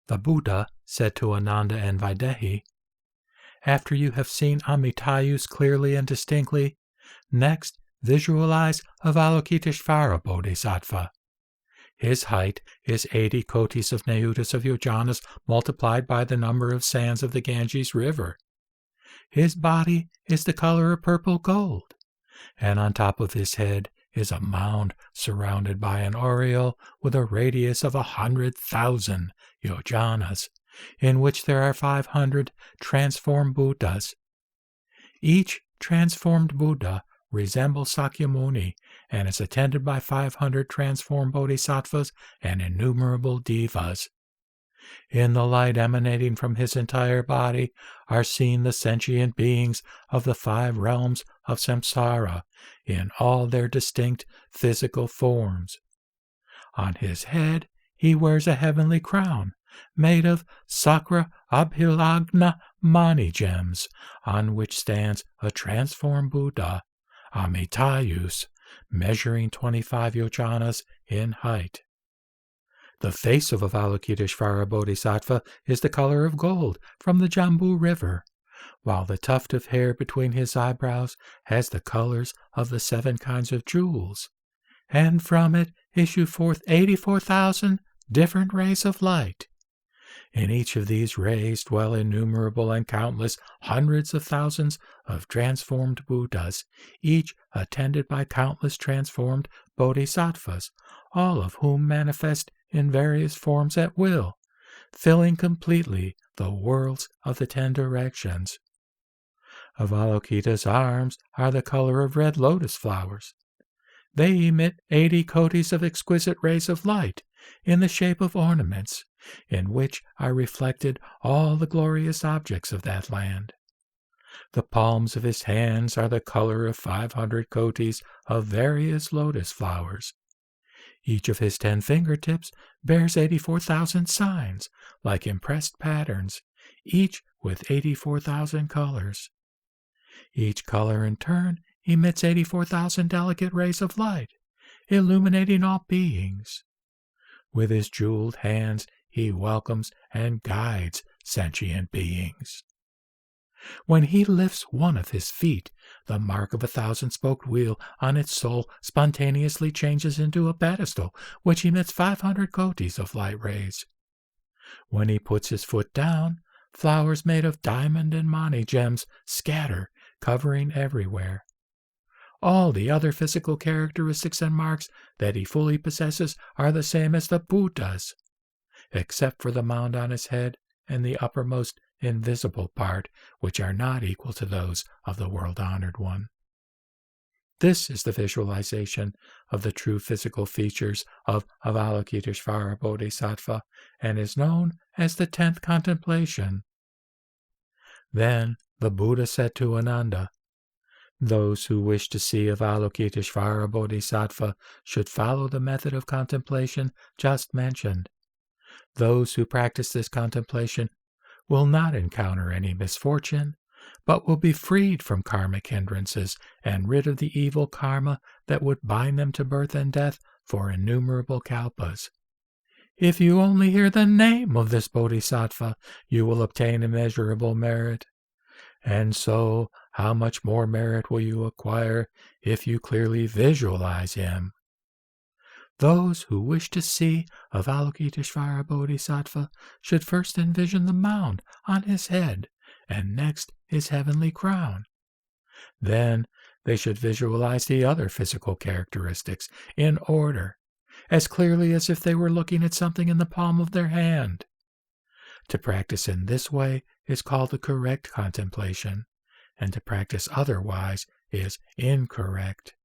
The Buddha said to Ananda and Vaidehi, "After you have seen Amitayus clearly and distinctly, next visualize Avalokitesvara Bodhisattva. His height is 80 kotis of Nayutas of yojanas multiplied by the number of sands of the Ganges River. His body is the color of purple gold, and on top of his head is a mound surrounded by an aureole with a radius of 100,000 yojanas, in which there are 500 transformed Buddhas. Each transformed Buddha resembles Sakyamuni and is attended by 500 transformed bodhisattvas and innumerable devas. In the light emanating from his entire body are seen the sentient beings of the 5 realms of samsara in all their distinct physical forms. On his head he wears a heavenly crown made of Sakra Abhilagna Mani gems, on which stands a transformed Buddha, Amitayus, measuring 25 yojanas in height. The face of Avalokitesvara Bodhisattva is the color of gold from the Jambu River, while the tuft of hair between his eyebrows has the colors of the 7 kinds of jewels, and from it issue forth 84,000 different rays of light. In each of these rays dwell innumerable and countless hundreds of thousands of transformed Buddhas, each attended by countless transformed bodhisattvas, all of whom manifest in various forms at will, filling completely the worlds of the 10 directions. Avalokita's arms are the color of red lotus flowers. They emit 80 kotis of exquisite rays of light in the shape of ornaments, in which are reflected all the glorious objects of that land. The palms of his hands are the color of 500 kotis of various lotus flowers. Each of his 10 fingertips bears 84,000 signs, like impressed patterns, each with 84,000 colors. Each color in turn emits 84,000 delicate rays of light, illuminating all beings. With his jeweled hands he welcomes and guides sentient beings. When he lifts one of his feet, the mark of a 1,000-spoked wheel on its sole spontaneously changes into a pedestal, which emits 500 kotis of light rays. When he puts his foot down, flowers made of diamond and mani gems scatter, covering everywhere. All the other physical characteristics and marks that he fully possesses are the same as the Buddha's, except for the mound on his head and the uppermost invisible part, which are not equal to those of the world-honored one. This is the visualization of the true physical features of Avalokitesvara Bodhisattva and is known as the 10th contemplation. Then the Buddha said to Ananda, "Those who wish to see Avalokitesvara Bodhisattva should follow the method of contemplation just mentioned. Those who practice this contemplation will not encounter any misfortune, but will be freed from karmic hindrances and rid of the evil karma that would bind them to birth and death for innumerable kalpas. If you only hear the name of this bodhisattva, you will obtain immeasurable merit. And so, how much more merit will you acquire if you clearly visualize him? Those who wish to see Avalokitesvara Bodhisattva should first envision the mound on his head, and next his heavenly crown. Then they should visualize the other physical characteristics in order, as clearly as if they were looking at something in the palm of their hand. To practice in this way is called the correct contemplation, and to practice otherwise is incorrect.